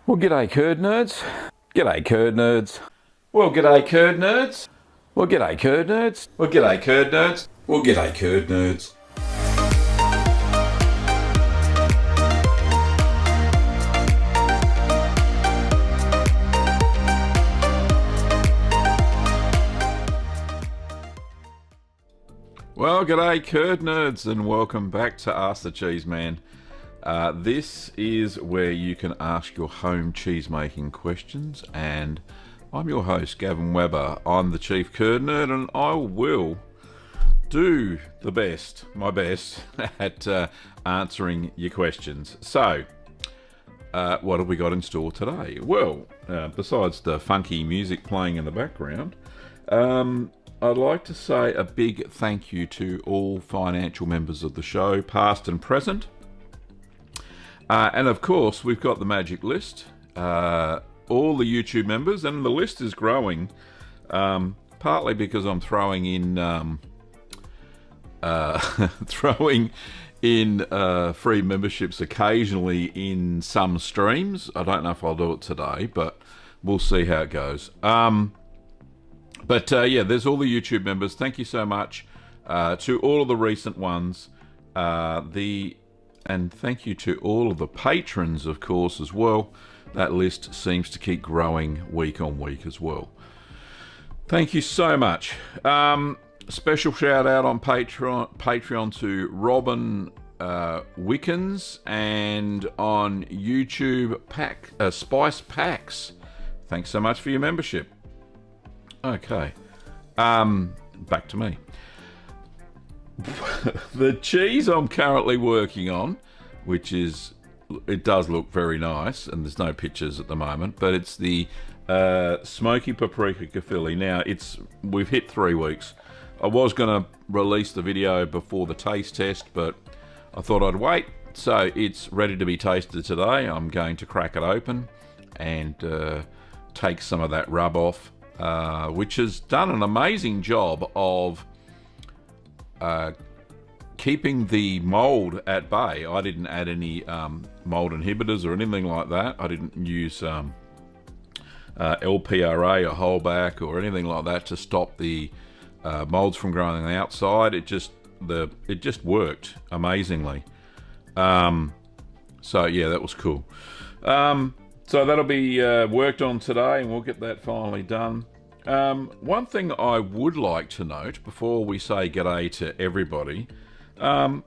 Well, g'day curd nerds. G'day curd nerds. Well, g'day curd nerds. Well, g'day curd nerds. Well, g'day curd nerds. Well, g'day curd nerds. Well, g'day curd nerds and welcome back to Ask the Cheeseman. This is where you can ask your home cheese making questions, and I'm your host, Gavin Weber. I'm the chief curd nerd, and I will do my best at answering your questions. So, what have we got in store today? Well, besides the funky music playing in the background, I'd like to say a big thank you to all financial members of the show, past and present. And of course, we've got the magic list, all the YouTube members, and the list is growing, partly because I'm throwing in free memberships occasionally in some streams. I don't know if I'll do it today, but we'll see how it goes. But there's all the YouTube members. Thank you so much to all of the recent ones. And thank you to all of the patrons, of course, as well. That list seems to keep growing week on week as well. Thank you so much. Special shout out on Patreon to Robin Wickens, and on YouTube, Spice Packs. Thanks so much for your membership. Okay, back to me. The cheese I'm currently working on, it does look very nice, and there's no pictures at the moment, but it's the Smoky paprika Caerphilly. Now, we've hit 3 weeks. I was going to release the video before the taste test, but I thought I'd wait. So it's ready to be tasted today. I'm going to crack it open and take some of that rub off, which has done an amazing job of keeping the mold at bay. I didn't add any mold inhibitors or anything like that. I didn't use LPRA or holdback or anything like that to stop the molds from growing on the outside. It just worked amazingly. So yeah, that was cool. So that'll be worked on today, and we'll get that finally done. One thing I would like to note before we say g'day to everybody, and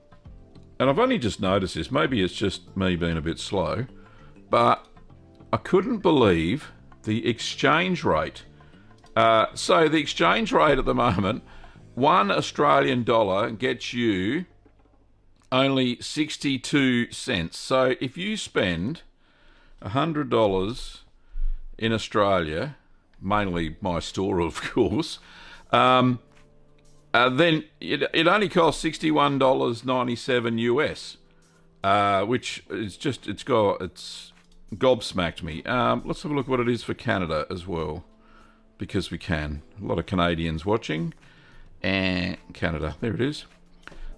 I've only just noticed this, maybe it's just me being a bit slow, but I couldn't believe the exchange rate. So the exchange rate at the moment, $1 Australian gets you only 62 cents. So if you spend $100 in Australia, mainly my store, of course, then it only costs $61.97 US, which is it's gobsmacked me. Let's have a look what it is for Canada as well, because we can. A lot of Canadians watching, and Canada, there it is.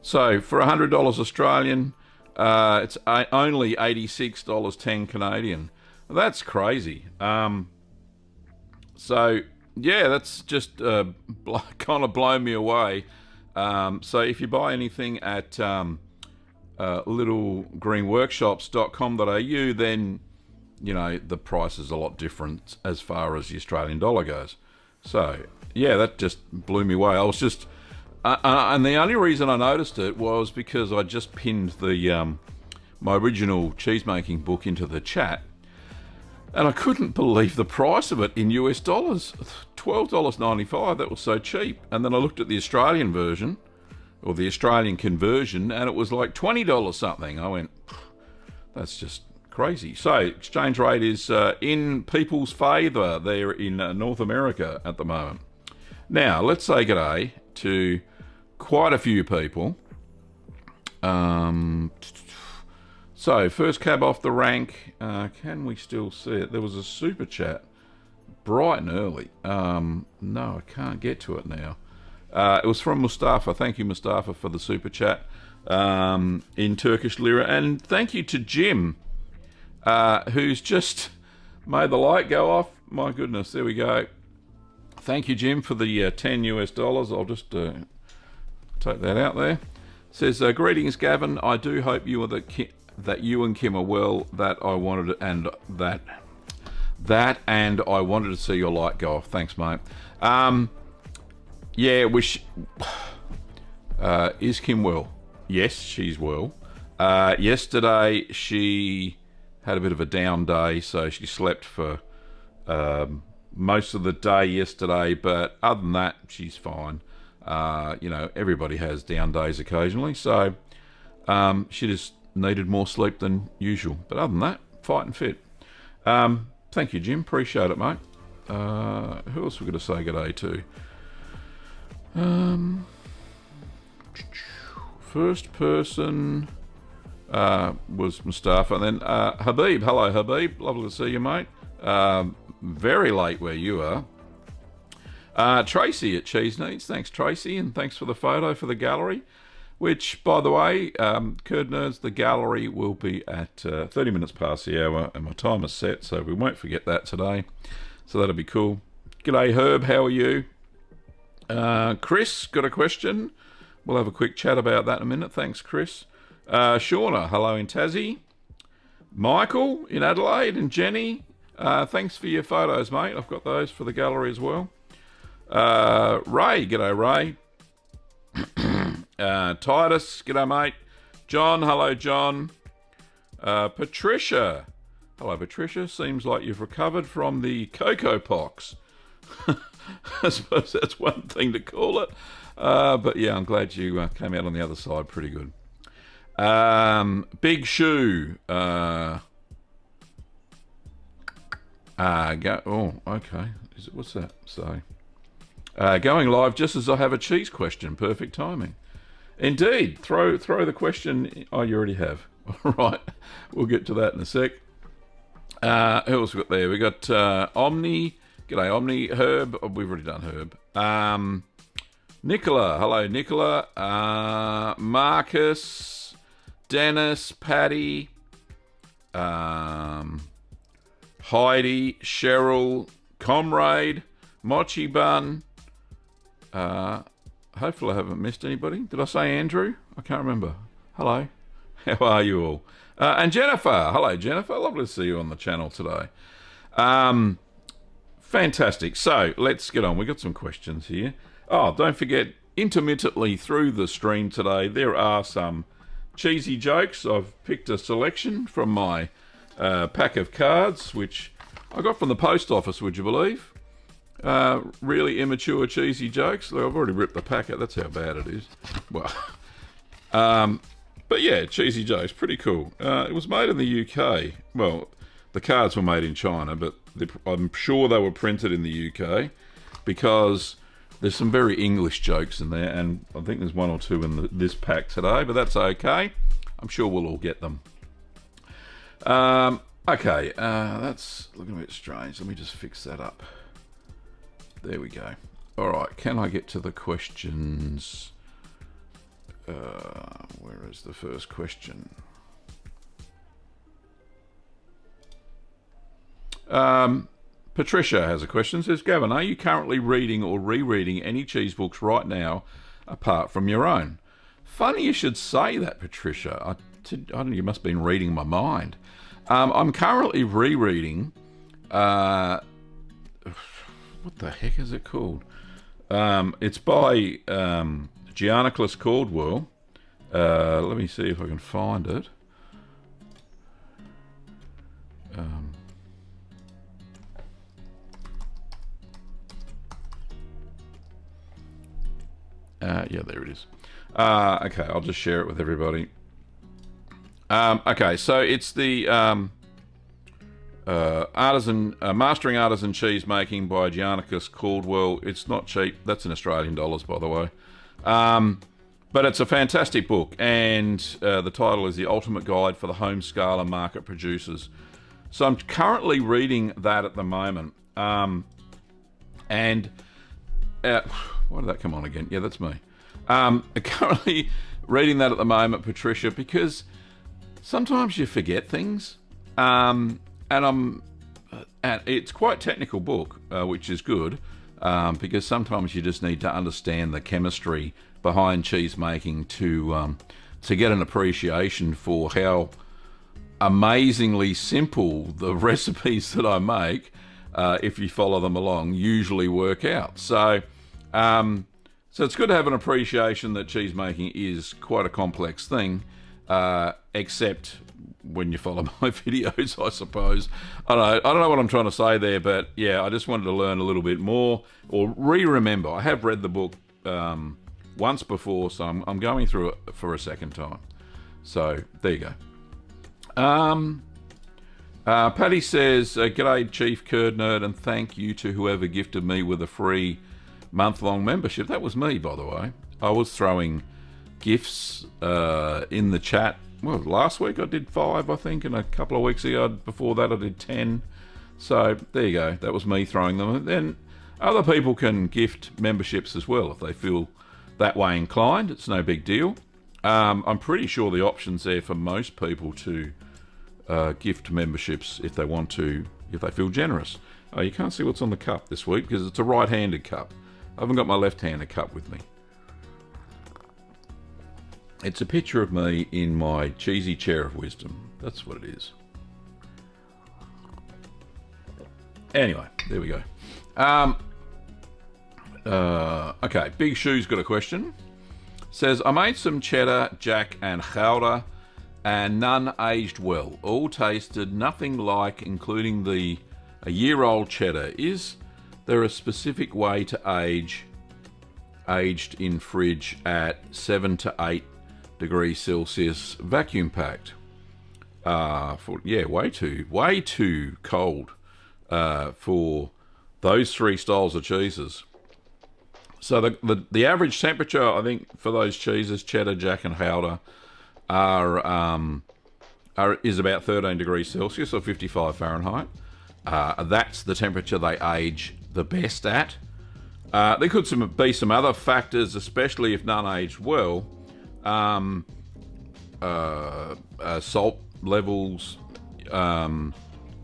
So for $100 Australian, it's only $86.10 Canadian. That's crazy. So yeah, that's just kind of blown me away. So if you buy anything at littlegreenworkshops.com.au, then the price is a lot different as far as the Australian dollar goes. So yeah, that just blew me away. I was just and the only reason I noticed it was because I just pinned the my original cheesemaking book into the chat, and I couldn't believe the price of it in US dollars. $12.95, that was so cheap. And then I looked at the Australian version, or the Australian conversion, and it was like $20 something. I went, that's just crazy. So exchange rate is in people's favour there in North America at the moment. Now, let's say g'day to quite a few people. So, first cab off the rank. Can we still see it? There was a super chat bright and early. No, I can't get to it now. It was from Mustafa. Thank you, Mustafa, for the super chat in Turkish lira. And thank you to Jim, who's just Made the light go off. My goodness, there we go. Thank you, Jim, for the $10 US. I'll just take that out there. Says, greetings, Gavin. I do hope you are that you and Kim are well. That I wanted and I wanted to see your light go off. Thanks, mate. Yeah, is Kim well? Yes, she's well. Yesterday she had a bit of a down day, so she slept for most of the day yesterday, but other than that, she's fine. You know, everybody has down days occasionally, so she just needed more sleep than usual. But other than that, fighting fit. Thank you, Jim. Appreciate it, mate. Who else we got to say good day to? First person was Mustafa, and then Habib. Hello, Habib. Lovely to see you, mate. Very late where you are. Tracy at Cheese Needs. Thanks, Tracy, and thanks for the photo for the gallery. Which, by the way, Curd Nerds, the gallery will be at 30 minutes past the hour, and my time is set, so we won't forget that today. So that'll be cool. G'day, Herb. How are you? Chris, got a question? We'll have a quick chat about that in a minute. Thanks, Chris. Shauna, hello in Tassie. Michael in Adelaide, and Jenny. Thanks for your photos, mate. I've got those for the gallery as well. Ray, g'day, Ray. Titus, g'day, mate. John, hello, John. Patricia, hello, Patricia. Seems like you've recovered from the cocoa pox. I suppose that's one thing to call it. But yeah, I'm glad you came out on the other side pretty good. Big Shoe. Oh, okay. What's that say? Going live just as I have a cheese question. Perfect timing. Indeed. Throw the question. Oh, you already have. All right. We'll get to that in a sec. Who else we got there? We got Omni. G'day, Omni. Herb. Oh, we've already done Herb. Nicola. Hello, Nicola. Marcus. Dennis. Patty. Heidi. Cheryl. Comrade. Mochi Bun. Hopefully I haven't missed anybody. Did I say Andrew? I can't remember. Hello. How are you all? And Jennifer. Hello, Jennifer. Lovely to see you on the channel today. Fantastic. So, let's get on. We've got some questions here. Oh, don't forget, intermittently through the stream today, there are some cheesy jokes. I've picked a selection from my pack of cards, which I got from the post office, would you believe? Really immature cheesy jokes. Look, I've already ripped the packet. That's how bad it is. Well, but yeah, cheesy jokes, pretty cool. It was made in the UK. Well, the cards were made in China, but I'm sure they were printed in the UK because there's some very English jokes in there, and I think there's one or two in this pack today, but that's okay. I'm sure we'll all get them. Okay, that's looking a bit strange. Let me just fix that up. There we go. All right, can I get to the questions? Where is the first question? Patricia has a question. Says, Gavin, are you currently reading or rereading any cheese books right now apart from your own? Funny you should say that, Patricia. I don't know, you must have been reading my mind. I'm currently rereading... what the heck is it called? It's by Giannis Caldwell. Let me see if I can find it. Yeah, there it is. Okay, I'll just share it with everybody. Okay, so it's the Mastering Artisan Cheesemaking by Giannis Caldwell. It's not cheap. That's in Australian dollars, by the way. But it's a fantastic book, and the title is The Ultimate Guide for the Home Scale Market Producers. So I'm currently reading that at the moment. And why did that come on again? Yeah, that's me. Currently reading that at the moment, Patricia, because sometimes you forget things. And and it's quite a technical book, which is good, because sometimes you just need to understand the chemistry behind cheese making to get an appreciation for how amazingly simple the recipes that I make, if you follow them along, usually work out. So it's good to have an appreciation that cheese making is quite a complex thing, except when you follow my videos, I suppose. I don't know what I'm trying to say there, but yeah, I just wanted to learn a little bit more, or re-remember. I have read the book once before, so I'm going through it for a second time. So there you go. Paddy says, "G'day, Chief Curd Nerd, and thank you to whoever gifted me with a free month-long membership." That was me, by the way. I was throwing gifts in the chat. Well, last week I did 5, I think, and a couple of weeks ago, before that, I did 10. So there you go. That was me throwing them. And then other people can gift memberships as well if they feel that way inclined. It's no big deal. I'm pretty sure the option's there for most people to gift memberships if they want to, if they feel generous. Oh, you can't see what's on the cup this week because it's a right-handed cup. I haven't got my left-handed cup with me. It's a picture of me in my cheesy chair of wisdom. That's what it is. Anyway, there we go. Okay, Big Shoe's got a question. Says, I made some cheddar, jack and Gouda, and none aged well. All tasted nothing like, including a year-old cheddar. Is there a specific way to age aged in fridge at 7 to 8 degrees Celsius vacuum packed? Way too cold for those 3 styles of cheeses. So the average temperature, I think, for those cheeses, cheddar, jack and Gouda, is about 13 degrees Celsius or 55 Fahrenheit. That's the temperature they age the best at. There could be some other factors, especially if none aged well. Salt levels,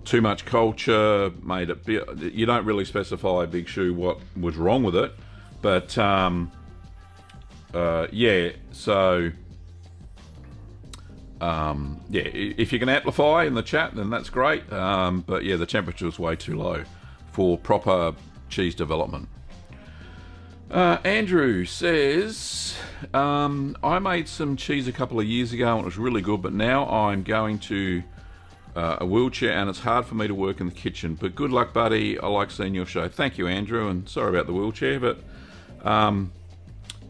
too much culture made it. You don't really specify, Big Shoe, what was wrong with it, but if you can amplify in the chat, then that's great. But yeah, the temperature is way too low for proper cheese development. Andrew says, I made some cheese a couple of years ago and it was really good, but now I'm going to a wheelchair and it's hard for me to work in the kitchen. But good luck, buddy. I like seeing your show. Thank you, Andrew, and sorry about the wheelchair, but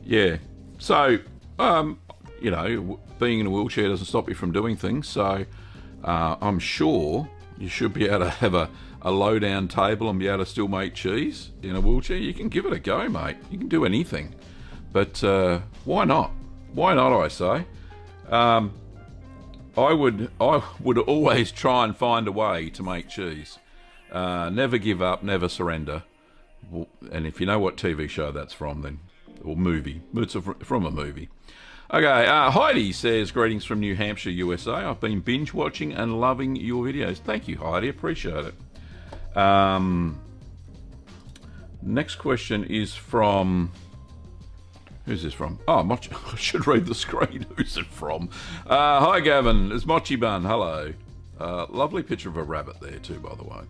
yeah. So, you know, being in a wheelchair doesn't stop you from doing things, so I'm sure you should be able to have a low-down table and be able to still make cheese in a wheelchair. You can give it a go, mate. You can do anything. But why not? Why not, I say? I would always try and find a way to make cheese. Never give up, never surrender. And if you know what TV show that's from, then, or movie. It's from a movie. Okay, Heidi says, greetings from New Hampshire, USA. I've been binge watching and loving your videos. Thank you, Heidi. Appreciate it. Next question is from... Who's this from? Oh, Mochi. I should read the screen. Who's it from? Hi, Gavin. It's Mochi Bun. Hello. Lovely picture of a rabbit there too, by the way.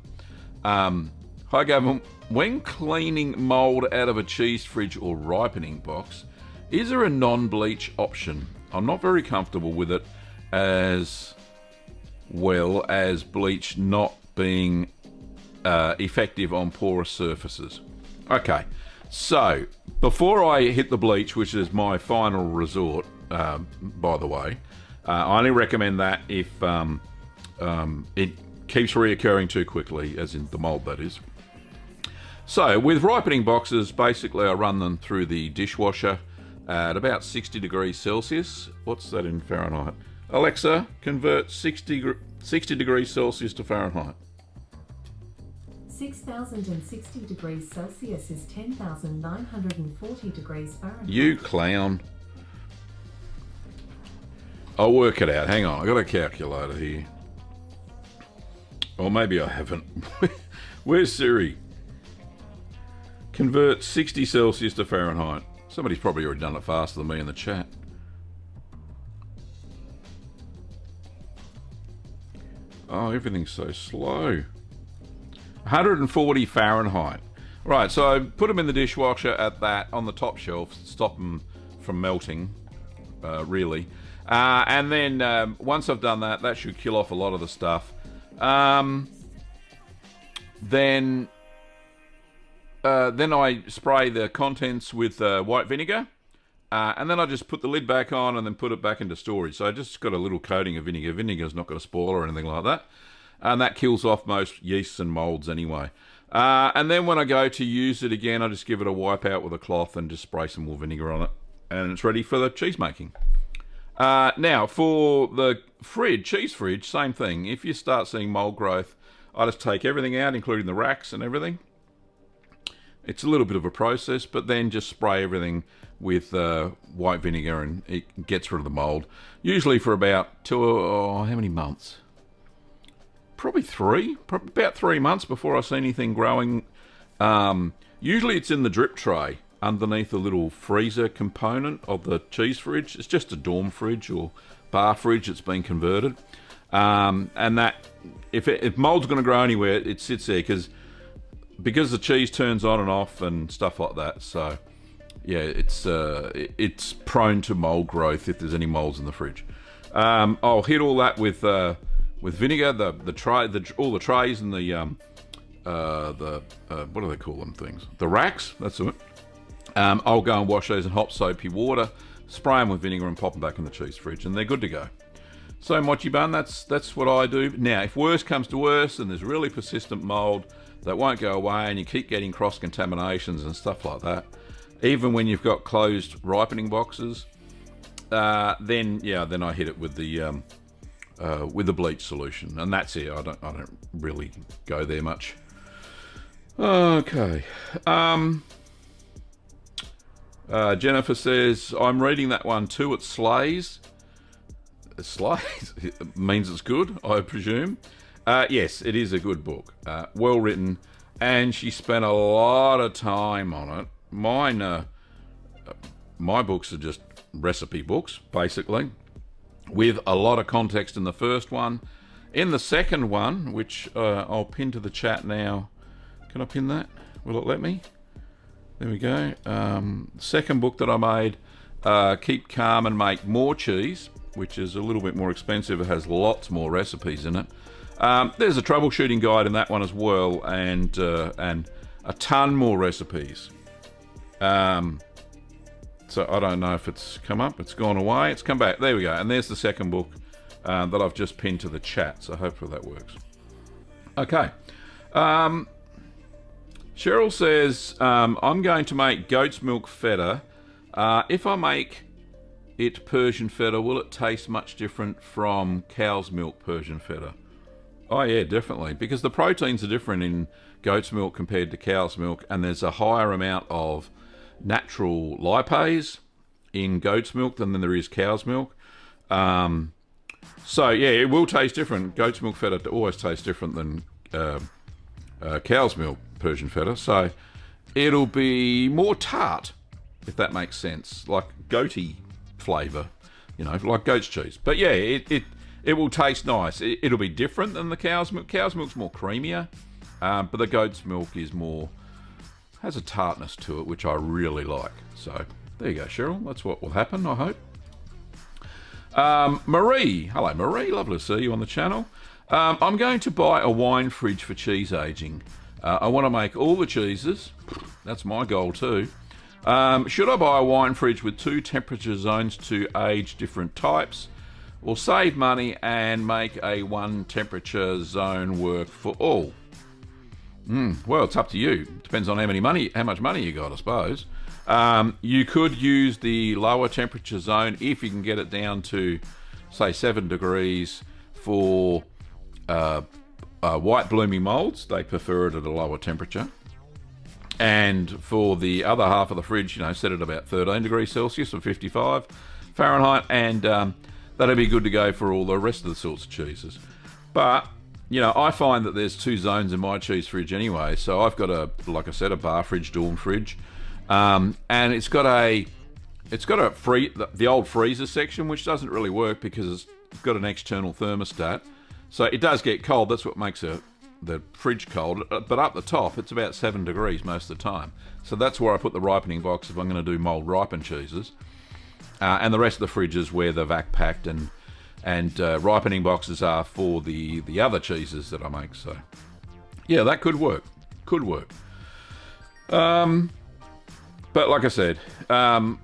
Hi, Gavin. When cleaning mould out of a cheese fridge or ripening box, is there a non-bleach option? I'm not very comfortable with it, as well as bleach not being effective on porous surfaces. Okay, so before I hit the bleach, which is my final resort, by the way, I only recommend that if it keeps reoccurring too quickly, as in the mold, that is. So with ripening boxes, basically I run them through the dishwasher at about 60 degrees Celsius. What's that in Fahrenheit? Alexa, convert 60 degrees Celsius to Fahrenheit. 6,060 degrees Celsius is 10,940 degrees Fahrenheit. You clown. I'll work it out. Hang on, I got a calculator here. Or maybe I haven't. Where's Siri? Convert 60 Celsius to Fahrenheit. Somebody's probably already done it faster than me in the chat. Oh, everything's so slow. 140 Fahrenheit. Right, so I put them in the dishwasher at that, on the top shelf, stop them from melting, really. And then once I've done that, that should kill off a lot of the stuff. Then I spray the contents with white vinegar. And then I just put the lid back on and then put it back into storage. So I just got a little coating of vinegar. Vinegar's not going to spoil or anything like that. And that kills off most yeasts and moulds anyway. And then when I go to use it again, I just give it a wipe out with a cloth and just spray some more vinegar on it. And it's ready for the cheese making. Now, for the cheese fridge, same thing. If you start seeing mould growth, I just take everything out, including the racks and everything. It's a little bit of a process, but then just spray everything with white vinegar and it gets rid of the mould. Usually for about how many months? Probably about 3 months before I see anything growing. Usually it's in the drip tray underneath a little freezer component of the cheese fridge. It's just a dorm fridge or bar fridge that's been converted. And that, if mould's going to grow anywhere, it sits there because the cheese turns on and off and stuff like that. So yeah, it's prone to mould growth if there's any moulds in the fridge. I'll hit all that with vinegar, the tray, all the trays and the what do they call them things? The racks. That's it. I'll go and wash those in hot soapy water, spray them with vinegar, and pop them back in the cheese fridge, and they're good to go. So mochi bun, that's what I do. Now, if worse comes to worse, and there's really persistent mould that won't go away, and you keep getting cross contaminations and stuff like that, even when you've got closed ripening boxes, then I hit it with the bleach solution, and that's it. I don't really go there much. Okay. Jennifer says, I'm reading that one too. It slays. It slays? It means it's good, I presume. Yes, it is a good book. Well written, and she spent a lot of time on it. Mine, my books are just recipe books, basically, with a lot of context in the first one. In the second one, which I'll pin to the chat now. Can I pin that? Will it let me? There we go. Second book that I made, Keep Calm and Make More Cheese, which is a little bit more expensive. It has lots more recipes in it. There's a troubleshooting guide in that one as well, and a ton more recipes. So I don't know if it's come up. It's gone away. It's come back. There we go. And there's the second book that I've just pinned to the chat. So hopefully that works. Okay. Cheryl says, I'm going to make goat's milk feta. If I make it Persian feta, will it taste much different from cow's milk Persian feta? Oh yeah, definitely. Because the proteins are different in goat's milk compared to cow's milk, and there's a higher amount of natural lipase in goat's milk than there is cow's milk. So yeah, it will taste different. Goat's milk feta always tastes different than cow's milk Persian feta. So it'll be more tart, if that makes sense, like goaty flavour, like goat's cheese. But yeah, it will taste nice. It'll be different than the cow's milk. Cow's milk's more creamier, but the goat's milk has a tartness to it, which I really like. So there you go, Cheryl. That's what will happen, I hope. Marie. Hello, Marie. Lovely to see you on the channel. I'm going to buy a wine fridge for cheese aging. I want to make all the cheeses. That's my goal too. Should I buy a wine fridge with 2 temperature zones to age different types, or save money and make a 1 temperature zone work for all? Well, it's up to you. Depends on how much money you got, I suppose. You could use the lower temperature zone if you can get it down to, say, 7 degrees for white blooming moulds. They prefer it at a lower temperature. And for the other half of the fridge, set it about 13 degrees Celsius or 55 Fahrenheit, and that'll be good to go for all the rest of the sorts of cheeses. But I find that there's two zones in my cheese fridge anyway. So I've got like I said, a bar fridge, dorm fridge, and it's got the old freezer section, which doesn't really work because it's got an external thermostat. So it does get cold. That's what makes the fridge cold. But up the top, it's about 7 degrees most of the time. So that's where I put the ripening box if I'm going to do mould ripened cheeses. And the rest of the fridge is where the vac packed and ripening boxes are for the other cheeses that I make. So yeah, that could work. But like I said, I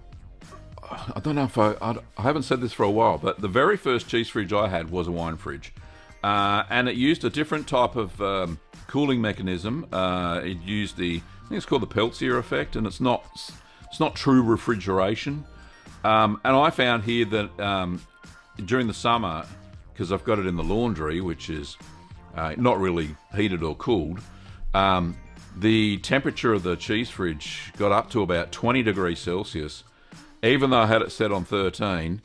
don't know if I haven't said this for a while, but the very first cheese fridge I had was a wine fridge, and it used a different type of cooling mechanism. It used I think it's called the Peltier effect, and it's not true refrigeration. And I found here that during the summer, because I've got it in the laundry, which is not really heated or cooled, the temperature of the cheese fridge got up to about 20 degrees Celsius, even though I had it set on 13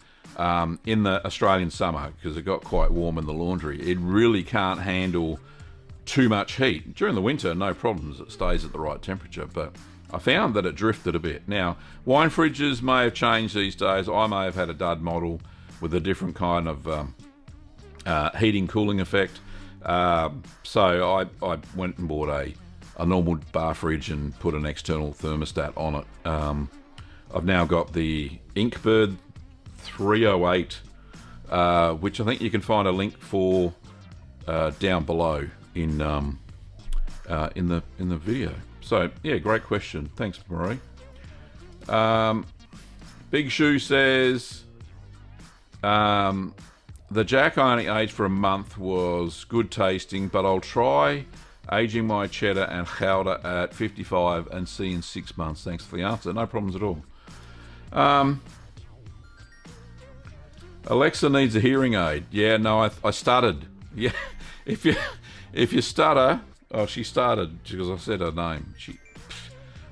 in the Australian summer, because it got quite warm in the laundry. It really can't handle too much heat. During the winter, no problems. It stays at the right temperature, but I found that it drifted a bit. Now, wine fridges may have changed these days. I may have had a dud model with a different kind of heating cooling effect. So I went and bought a normal bar fridge and put an external thermostat on it. I've now got the Inkbird 308, which I think you can find a link for down below in the video. So yeah, great question. Thanks, Marie. Big Shoe says the Jack I only aged for a month was good tasting, but I'll try aging my cheddar and Gouda at 55 and see in 6 months. Thanks for the answer. No problems at all. Alexa needs a hearing aid. Yeah, no, I stuttered. Yeah, if you stutter, she started because I said her name.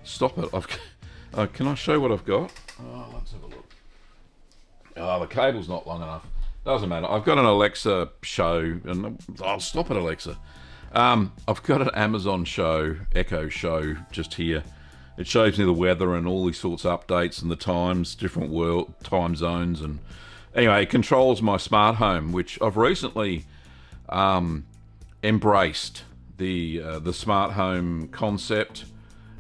Stop it. Can I show what I've got? Let's have a look. The cable's not long enough. Doesn't matter. I've got an Alexa show, and stop it, Alexa. I've got an Amazon Echo show just here. It shows me the weather and all these sorts of updates and the times, different world time zones, and anyway, it controls my smart home, which I've recently embraced the smart home concept.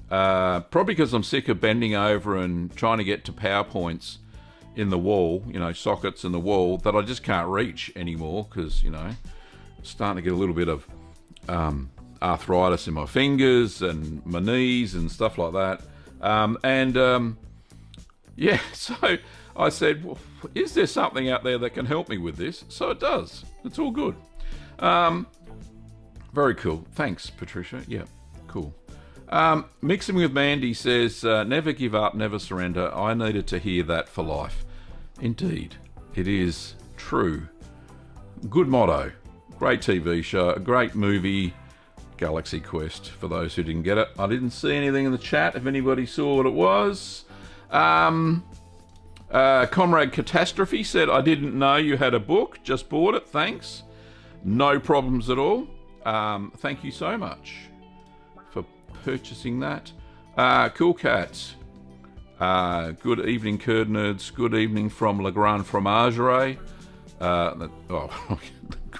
Probably because I'm sick of bending over and trying to get to power points in the wall, sockets in the wall that I just can't reach anymore because, starting to get a little bit of arthritis in my fingers and my knees and stuff like that. So I said, well, is there something out there that can help me with this? So it does. It's all good. Very cool. Thanks, Patricia. Yeah, cool. Mixing with Mandy says, never give up, never surrender. I needed to hear that for life. Indeed, it is true. Good motto. Great TV show, a great movie, Galaxy Quest, for those who didn't get it. I didn't see anything in the chat if anybody saw what it was. Comrade Catastrophe said, I didn't know you had a book, just bought it, thanks. No problems at all. Thank you so much for purchasing that. Cool Cat. Good evening, Curd Nerds. Good evening from Le Grand Fromagerie.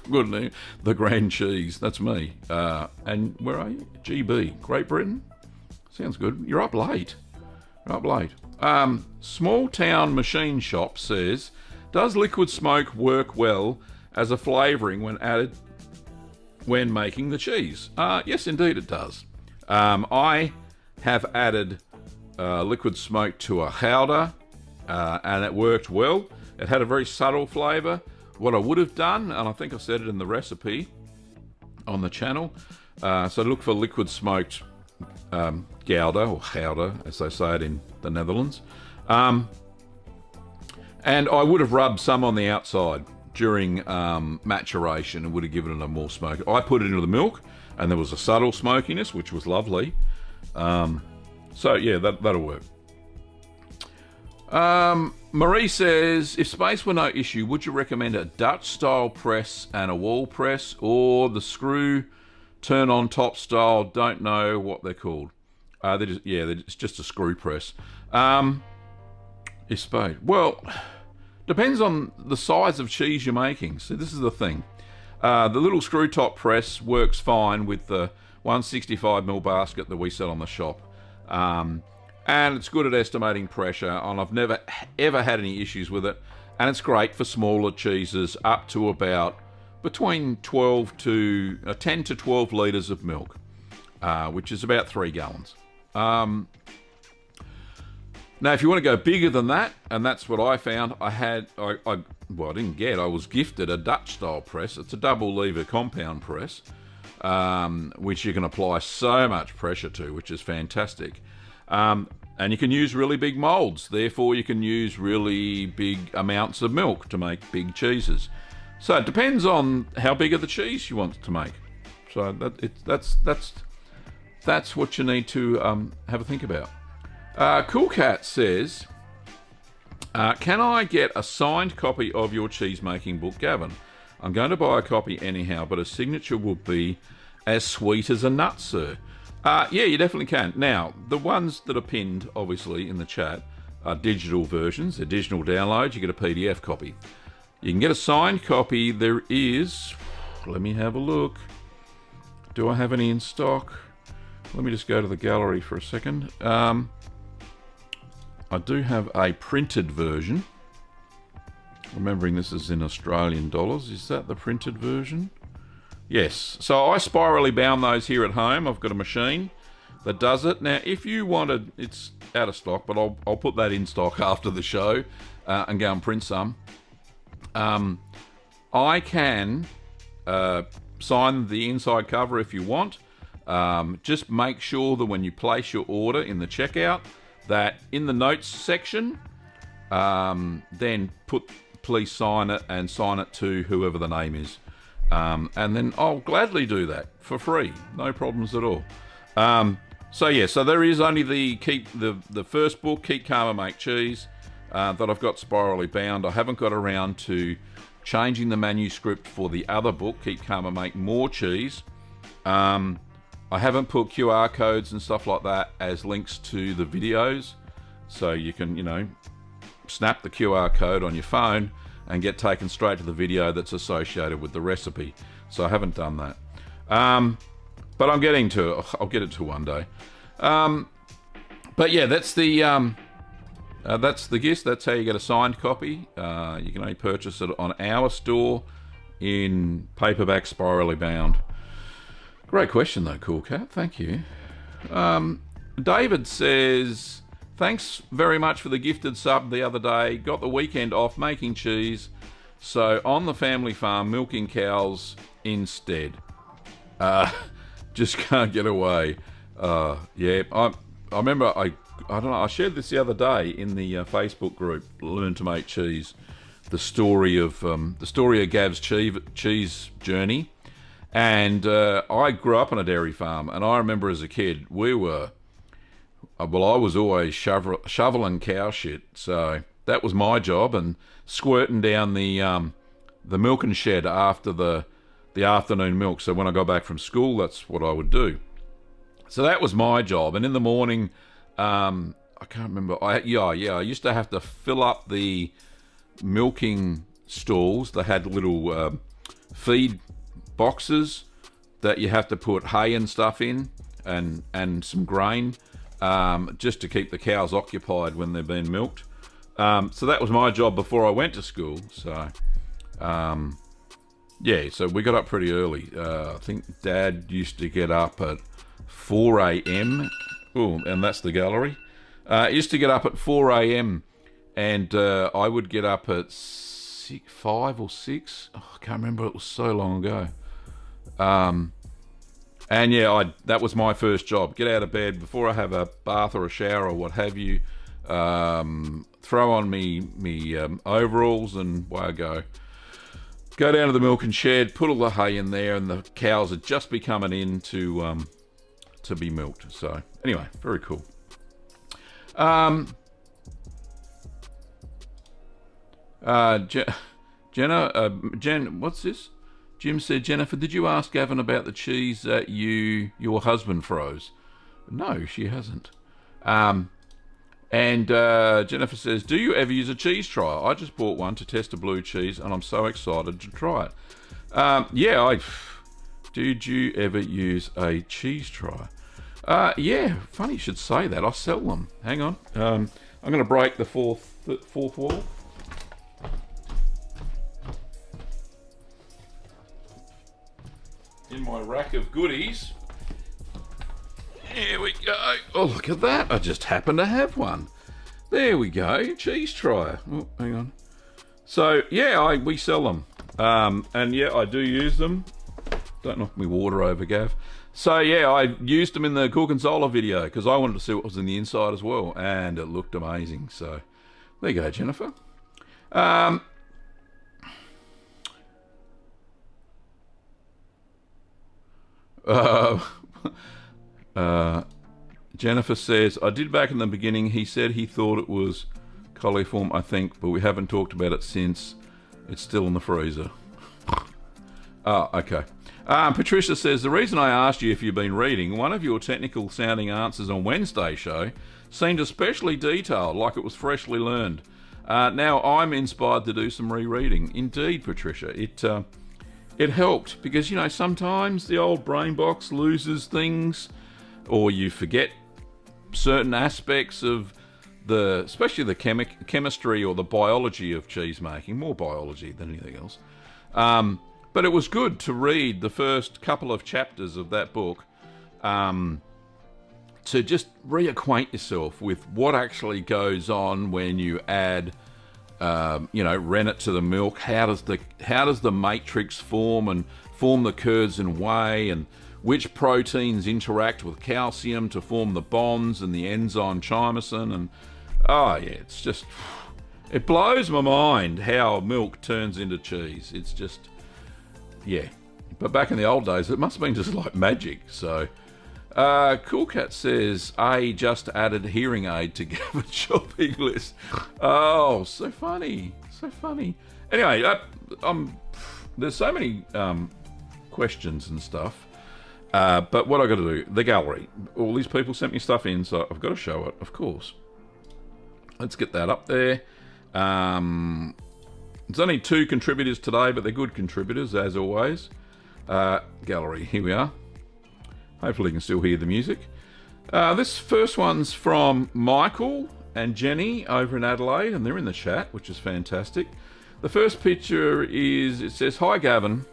Good name. The Grand Cheese. That's me. And where are you? GB. Great Britain? Sounds good. You're up late. Small Town Machine Shop says, does liquid smoke work well as a flavouring when making the cheese? Yes, indeed it does. I have added liquid smoke to a Gouda, and it worked well. It had a very subtle flavour. What I would have done, and I think I said it in the recipe on the channel, so look for liquid smoked Gouda, or Gouda, as they say it in the Netherlands. And I would have rubbed some on the outside during maturation and would have given it a more smoke. I put it into the milk, and there was a subtle smokiness, which was lovely. So yeah, that'll work. Marie says, if space were no issue, would you recommend a Dutch-style press and a wall press, or the screw turn-on-top style? Don't know what they're called. It's just a screw press. If space, well, depends on the size of cheese you're making. So this is the thing. The little screw top press works fine with the 165mm basket that we sell on the shop. And it's good at estimating pressure, and I've never ever had any issues with it. And it's great for smaller cheeses up to about between 10 to 12 litres of milk, which is about 3 gallons. Now, if you want to go bigger than that, and that's what I found, I was gifted a Dutch-style press. It's a double-lever compound press, which you can apply so much pressure to, which is fantastic. And you can use really big molds, therefore you can use really big amounts of milk to make big cheeses. So it depends on how big of the cheese you want to make. So that's what you need to have a think about. Cool Cat says, can I get a signed copy of your cheesemaking book, Gavin? I'm going to buy a copy anyhow, but a signature will be as sweet as a nut, sir. Yeah, you definitely can. Now, the ones that are pinned, obviously, in the chat are digital versions. They're digital downloads. You get a PDF copy. You can get a signed copy. There is... Let me have a look. Do I have any in stock? Let me just go to the gallery for a second. I do have a printed version. Remembering this is in Australian dollars. Is that the printed version? Yes, so I spirally bound those here at home. I've got a machine that does it. Now, if you wanted, it's out of stock, but I'll put that in stock after the show and go and print some. I can sign the inside cover if you want. Just make sure that when you place your order in the checkout, that in the notes section, then please sign it and sign it to whoever the name is. And then I'll gladly do that for free, no problems at all. So there is only the first book, Keep Calm and Make Cheese, that I've got spirally bound. I haven't got around to changing the manuscript for the other book, Keep Calm and Make More Cheese. I haven't put QR codes and stuff like that as links to the videos, so you can, snap the QR code on your phone and get taken straight to the video that's associated with the recipe. So I haven't done that. But I'm getting to it. I'll get it to one day. But yeah, that's the gist. That's how you get a signed copy. You can only purchase it on our store in paperback, spirally bound. Great question though, Cool Cat. Thank you. David says, thanks very much for the gifted sub the other day. Got the weekend off making cheese, so on the family farm milking cows instead. Just can't get away. Yeah, I remember I don't know. I shared this the other day in the Facebook group, Learn to Make Cheese. The story of Gav's cheese journey, and I grew up on a dairy farm, and I remember as a kid I was always shoveling cow shit, so that was my job, and squirting down the milking shed after the afternoon milk. So when I got back from school, that's what I would do. So that was my job, and in the morning, I can't remember. I used to have to fill up the milking stalls. They had little feed boxes that you have to put hay and stuff in, and some grain. Just to keep the cows occupied when they're being milked. So that was my job before I went to school. So, so we got up pretty early. I think Dad used to get up at 4 a.m. Oh, and that's the gallery. Used to get up at 4 a.m. and I would get up at 5 or 6. Oh, I can't remember. It was so long ago. And yeah, that was my first job. Get out of bed before I have a bath or a shower or what have you. Throw on me overalls and away I go. Go down to the milking shed, put all the hay in there, and the cows had just be coming in to be milked. So anyway, very cool. Jen, what's this? Jim said, Jennifer, did you ask Gavin about the cheese that your husband froze? No, she hasn't. And Jennifer says, do you ever use a cheese trial? I just bought one to test a blue cheese, and I'm so excited to try it. Did you ever use a cheese trial? Yeah, funny you should say that. I sell them. Hang on. I'm going to break the fourth wall. In my rack of goodies. Here we go. Oh, look at that. I just happen to have one. There we go. Cheese trial. Oh, hang on. So, yeah, we sell them. And, yeah, I do use them. Don't knock me water over, Gav. So, yeah, I used them in the Gorgonzola video because I wanted to see what was in the inside as well. And it looked amazing. So, there you go, Jennifer. Jennifer says, I did back in the beginning. He said he thought it was coliform, I think, but we haven't talked about it since. It's still in the freezer. Oh, okay. Patricia says, the reason I asked you if you've been reading, one of your technical sounding answers on Wednesday's show seemed especially detailed, like it was freshly learned. Now I'm inspired to do some rereading. Indeed, Patricia. It helped because, sometimes the old brain box loses things or you forget certain aspects of especially the chemistry or the biology of cheese making, more biology than anything else. But it was good to read the first couple of chapters of that book to just reacquaint yourself with what actually goes on when you add rennet to the milk. How does the matrix form and form the curds and whey, and which proteins interact with calcium to form the bonds and the enzyme chymosin, and it's just, it blows my mind how milk turns into cheese. It's just, yeah. But back in the old days, it must have been just like magic. So, Cool Cat says, just added hearing aid to Gavin's shopping list. Oh, so funny. So funny. Anyway, there's so many questions and stuff. But what I got to do, the gallery. All these people sent me stuff in, so I've got to show it, of course. Let's get that up there. There's only 2 contributors today, but they're good contributors, as always. Gallery, here we are. Hopefully you can still hear the music. This first one's from Michael and Jenny over in Adelaide, and they're in the chat, which is fantastic. The first picture it says, Hi Gavin.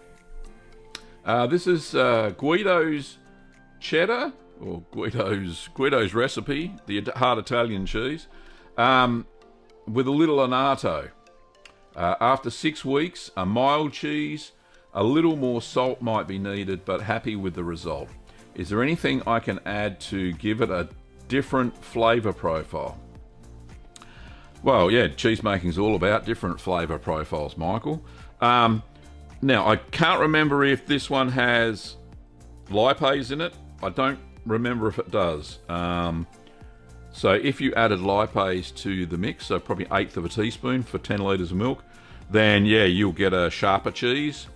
This is Guido's cheddar, or Guido's recipe, the hard Italian cheese, with a little annatto. After 6 weeks, a mild cheese, a little more salt might be needed, but happy with the result. Is there anything I can add to give it a different flavour profile? Well, yeah, cheese making is all about different flavour profiles, Michael. Now, I can't remember if this one has lipase in it. I don't remember if it does. So if you added lipase to the mix, so probably 1/8 of a teaspoon for 10 litres of milk, then yeah, you'll get a sharper cheese.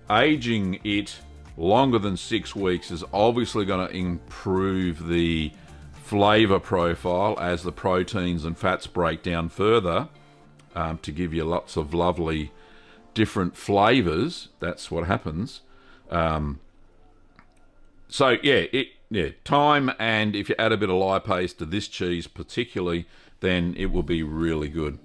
Aging it longer than 6 weeks is obviously going to improve the flavour profile as the proteins and fats break down further to give you lots of lovely different flavours. That's what happens. So yeah, time, and if you add a bit of lipase to this cheese particularly, then it will be really good.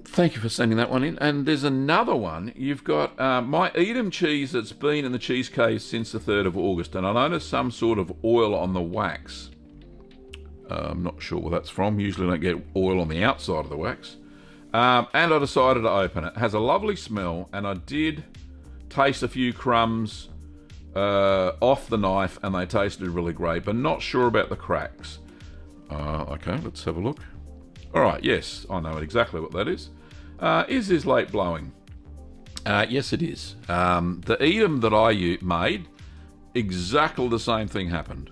Thank you for sending that one in. And there's another one. You've got my Edam cheese that's been in the cheese cave since the 3rd of August, and I noticed some sort of oil on the wax. I'm not sure where that's from. Usually I don't get oil on the outside of the wax. And I decided to open it. It has a lovely smell, and I did taste a few crumbs off the knife, and they tasted really great, but not sure about the cracks. Okay, let's have a look. All right, yes, I know exactly what that is. Is this late blowing? Yes, it is. The Edam that I made, exactly the same thing happened.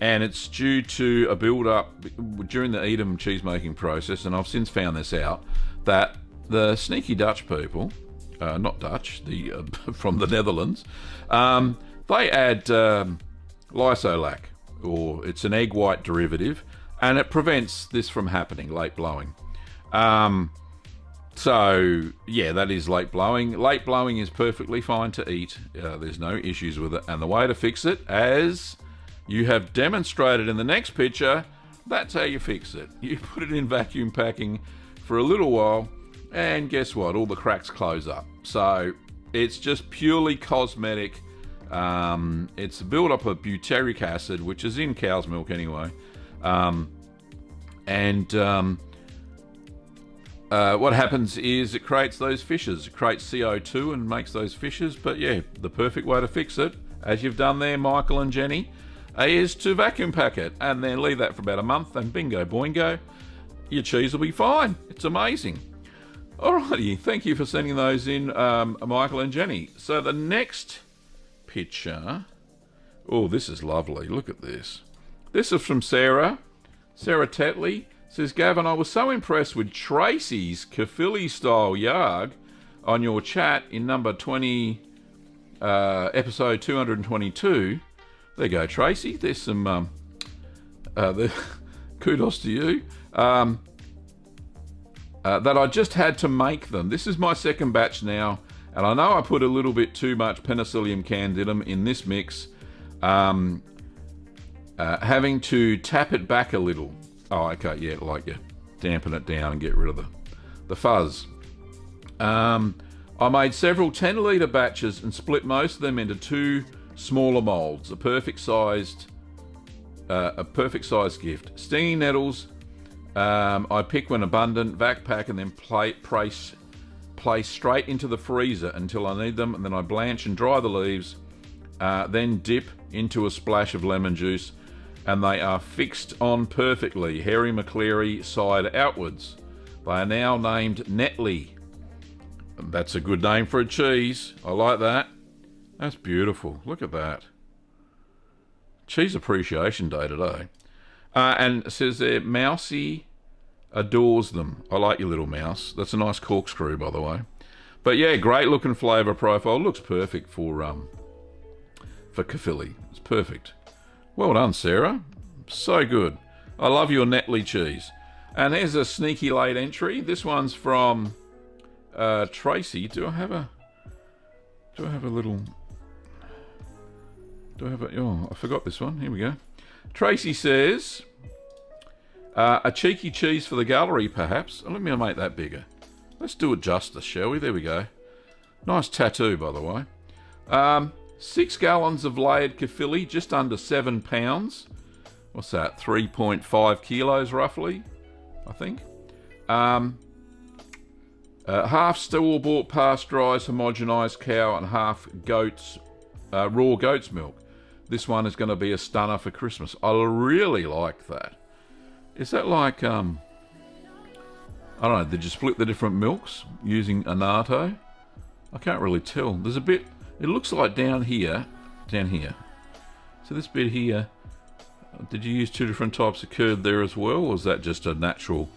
and it's due to a build-up during the Edam cheesemaking process, and I've since found this out, that the sneaky Dutch people, not Dutch, from the Netherlands, they add lysolac, or it's an egg white derivative, and it prevents this from happening, late blowing. So, yeah, that is late blowing. Late blowing is perfectly fine to eat. There's no issues with it. And the way to fix it, as you have demonstrated in the next picture, that's how you fix it. You put it in vacuum packing for a little while, and guess what? All the cracks close up. So, it's just purely cosmetic. It's a build-up of butyric acid, which is in cow's milk anyway. What happens is it creates those fishes. It creates CO2 and makes those fishes. But yeah, the perfect way to fix it, as you've done there, Michael and Jenny, is to vacuum pack it and then leave that for about a month, and bingo boingo, your cheese will be fine. It's amazing. Alrighty, thank you for sending those in, Michael and Jenny. So the next picture, oh, this is lovely. Look at this. This is from Sarah Tetley. Says, Gavin, I was so impressed with Tracy's Caerphilly style yarg on your chat in number 20, episode 222. There you go, Tracy. There's some kudos to you. That I just had to make them. This is my second batch now, and I know I put a little bit too much Penicillium candidum in this mix, having to tap it back a little. Oh, okay, yeah, like you dampen it down and get rid of the fuzz. I made several 10-litre batches and split most of them into 2 smaller moulds, a perfect sized gift. Stinging nettles, I pick when abundant, vac pack, and then place straight into the freezer until I need them, and then I blanch and dry the leaves, then dip into a splash of lemon juice, and they are fixed on perfectly, Harry McCleary side outwards. They are now named Netley. That's a good name for a cheese. I like that. That's beautiful. Look at that. Cheese Appreciation Day today. And it says there, Mousy adores them. I like your little mouse. That's a nice corkscrew, by the way. But yeah, great looking flavour profile. Looks perfect for Caerphilly. It's perfect. Well done, Sarah. So good. I love your Netley cheese. And here's a sneaky late entry. This one's from Tracy. Do I have a little... Oh, I forgot this one. Here we go. Tracy says, a cheeky cheese for the gallery, perhaps. Let me make that bigger. Let's do it justice, shall we? There we go. Nice tattoo, by the way. 6 gallons of layered Caerphilly, just under 7 pounds. What's that? 3.5 kilos, roughly, I think. Half store-bought pasteurised homogenised cow and half raw goat's milk. This one is going to be a stunner for Christmas. I really like that. Is that like, I don't know, did you split the different milks using annatto? I can't really tell. There's a bit... It looks like down here. So this bit here, did you use 2 different types of curd there as well, or is that just a natural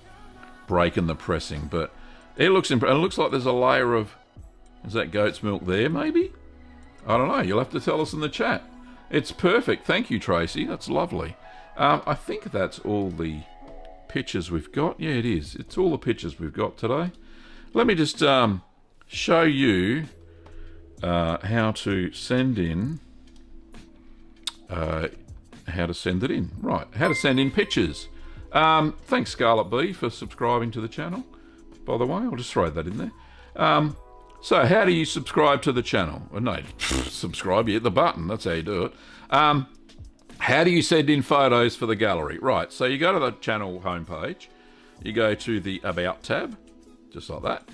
break in the pressing? But it looks it looks like there's a layer of, is that goat's milk there, maybe? I don't know. You'll have to tell us in the chat. It's perfect. Thank you, Tracy. That's lovely. I think that's all the pictures we've got. Yeah, it is. It's all the pictures we've got today. Let me just show you how to send in Right, how to send in pictures. Thanks, Scarlet Bee, for subscribing to the channel, by the way. I'll just throw that in there. So how do you subscribe to the channel? Well, no, subscribe, you hit the button. That's how you do it. How do you send in photos for the gallery? Right, so you go to the channel homepage, you go to the About tab, just like that.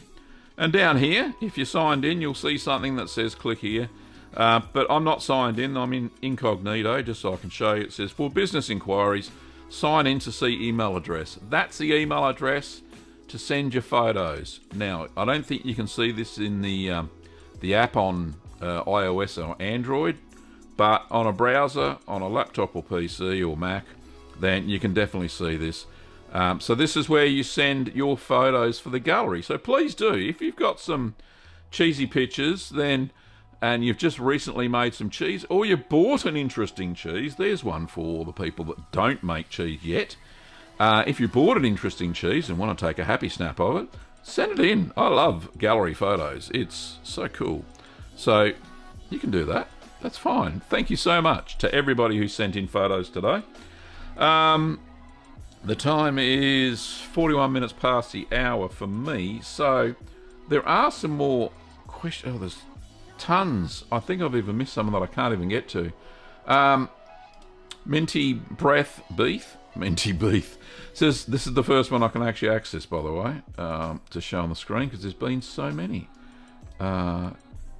And down here, if you're signed in, you'll see something that says click here. But I'm not signed in, I'm in incognito, just so I can show you. It says, for business inquiries, sign in to see email address. That's the email address to send your photos. Now, I don't think you can see this in the app on iOS or Android, But on a browser, on a laptop or PC or Mac, then you can definitely see this. So this is where you send your photos for the gallery. So please do. If you've got some cheesy pictures, then, and you've just recently made some cheese, or you bought an interesting cheese, there's one for the people that don't make cheese yet. If you bought an interesting cheese and want to take a happy snap of it, send it in. I love gallery photos. It's so cool. So you can do that. That's fine. Thank you so much to everybody who sent in photos today. The time is 41 minutes past the hour for me, so there are some more questions. Oh, there's tons. I think I've even missed some that I can't even get to. Minty Breath Beef says, this is the first one I can actually access, by the way, to show on the screen, because there's been so many. Yeah,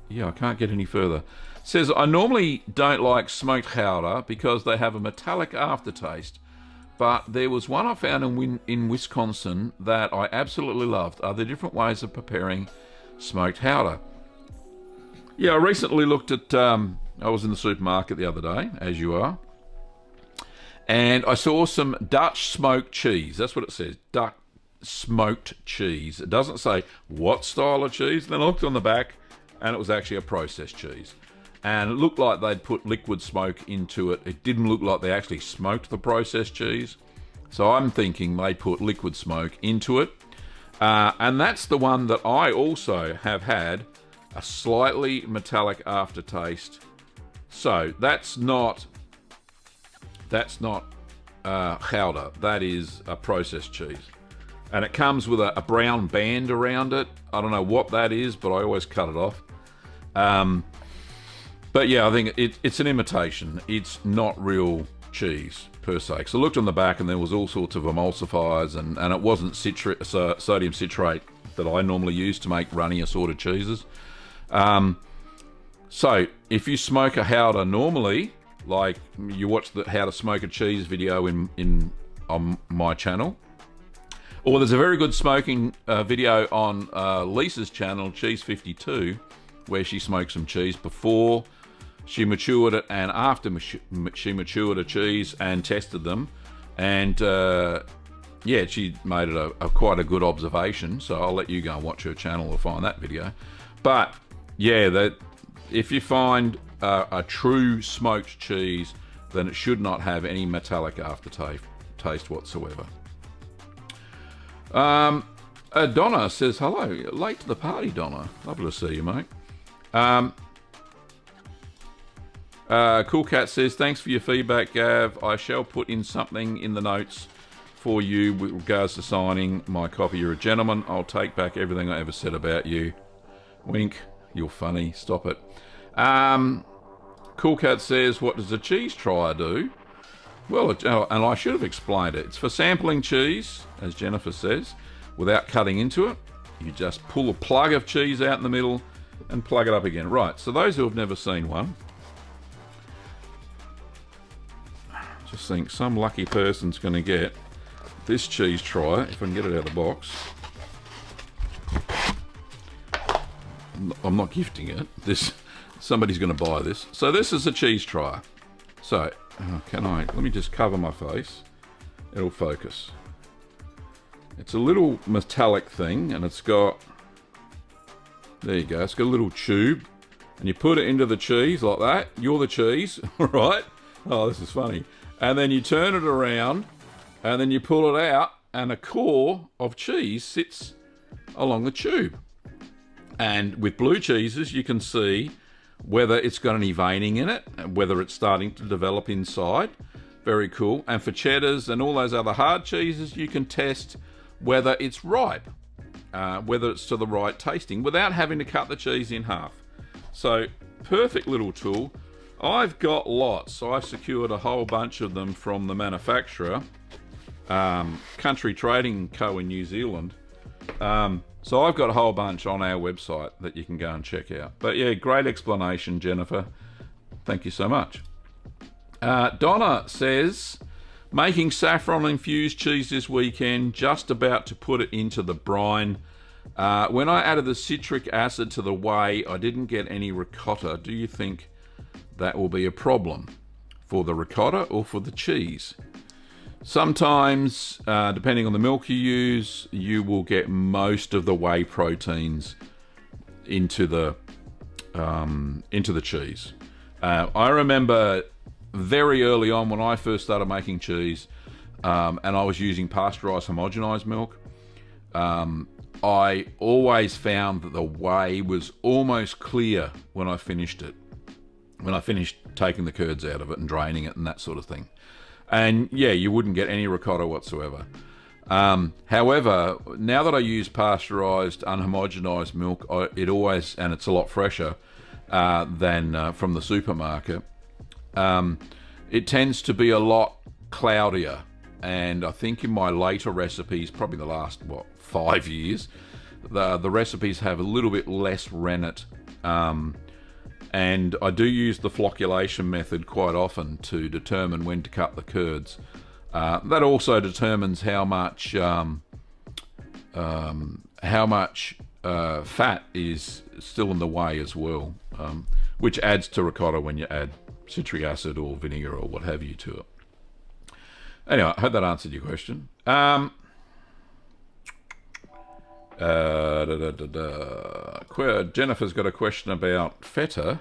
I can't get any further. Says, I normally don't like smoked Gouda because they have a metallic aftertaste. But there was one I found in Wisconsin that I absolutely loved. Are there different ways of preparing smoked Gouda? Yeah, I recently looked at, I was in the supermarket the other day, as you are, and I saw some Dutch smoked cheese. That's what it says, Dutch smoked cheese. It doesn't say what style of cheese. Then I looked on the back, and it was actually a processed cheese. And it looked like they'd put liquid smoke into it. It didn't look like they actually smoked the processed cheese. So I'm thinking they put liquid smoke into it. And that's the one that I also have had a slightly metallic aftertaste. So that's not Gouda. That is a processed cheese. And it comes with a brown band around it. I don't know what that is, but I always cut it off. But yeah, I think it's an imitation. It's not real cheese per se. So I looked on the back and there was all sorts of emulsifiers and it wasn't sodium citrate that I normally use to make runny assorted cheeses. So if you smoke a Gouda normally, like you watch the how to smoke a cheese video on my channel, or there's a very good smoking video on Lisa's channel, Cheese 52, where she smoked some cheese before she matured it and after she matured a cheese and tested them, and yeah, she made it a quite a good observation. So I'll let you go and watch her channel or find that video. But yeah, that if you find a true smoked cheese, then it should not have any metallic aftertaste whatsoever. Donna says hello. Late to the party, Donna. Lovely to see you, mate. Cool Cat says, thanks for your feedback, Gav. I shall put in something in the notes for you with regards to signing my copy. You're a gentleman. I'll take back everything I ever said about you. Wink. You're funny. Stop it. Cool Cat says, what does a cheese trier do? Well, and I should have explained it. It's for sampling cheese, as Jennifer says, without cutting into it. You just pull a plug of cheese out in the middle and plug it up again. Right, so those who have never seen one, just think some lucky person's going to get this cheese trier, if I can get it out of the box. I'm not gifting it. Somebody's going to buy this. So this is a cheese trier. So, let me just cover my face. It'll focus. It's a little metallic thing, and it's got, there you go, it's got a little tube, and you put it into the cheese like that. You're the cheese, right? Oh, this is funny. And then you turn it around, and then you pull it out, and a core of cheese sits along the tube. And with blue cheeses, you can see whether it's got any veining in it, and whether it's starting to develop inside. Very cool. And for cheddars and all those other hard cheeses, you can test whether it's ripe, whether it's to the right tasting, without having to cut the cheese in half. So, perfect little tool. I've got lots. So I secured a whole bunch of them from the manufacturer, Country Trading Co. in New Zealand. So I've got a whole bunch on our website that you can go and check out. But yeah, great explanation, Jennifer. Thank you so much. Donna says, making saffron infused cheese this weekend, just about to put it into the brine. When I added the citric acid to the whey, I didn't get any ricotta. Do you think that will be a problem for the ricotta or for the cheese. Sometimes, depending on the milk you use, you will get most of the whey proteins into the cheese. I remember very early on when I first started making cheese, and I was using pasteurized homogenized milk. I always found that the whey was almost clear when I finished it. When I finished taking the curds out of it and draining it and that sort of thing. And yeah, you wouldn't get any ricotta whatsoever. However, now that I use pasteurized, unhomogenized milk, and it's a lot fresher than from the supermarket, it tends to be a lot cloudier. And I think in my later recipes, probably the last, 5 years, the recipes have a little bit less rennet. And I do use the flocculation method quite often to determine when to cut the curds. That also determines how much fat is still in the whey as well, which adds to ricotta when you add citric acid or vinegar or what have you to it. Anyway, I hope that answered your question. Jennifer's got a question about feta.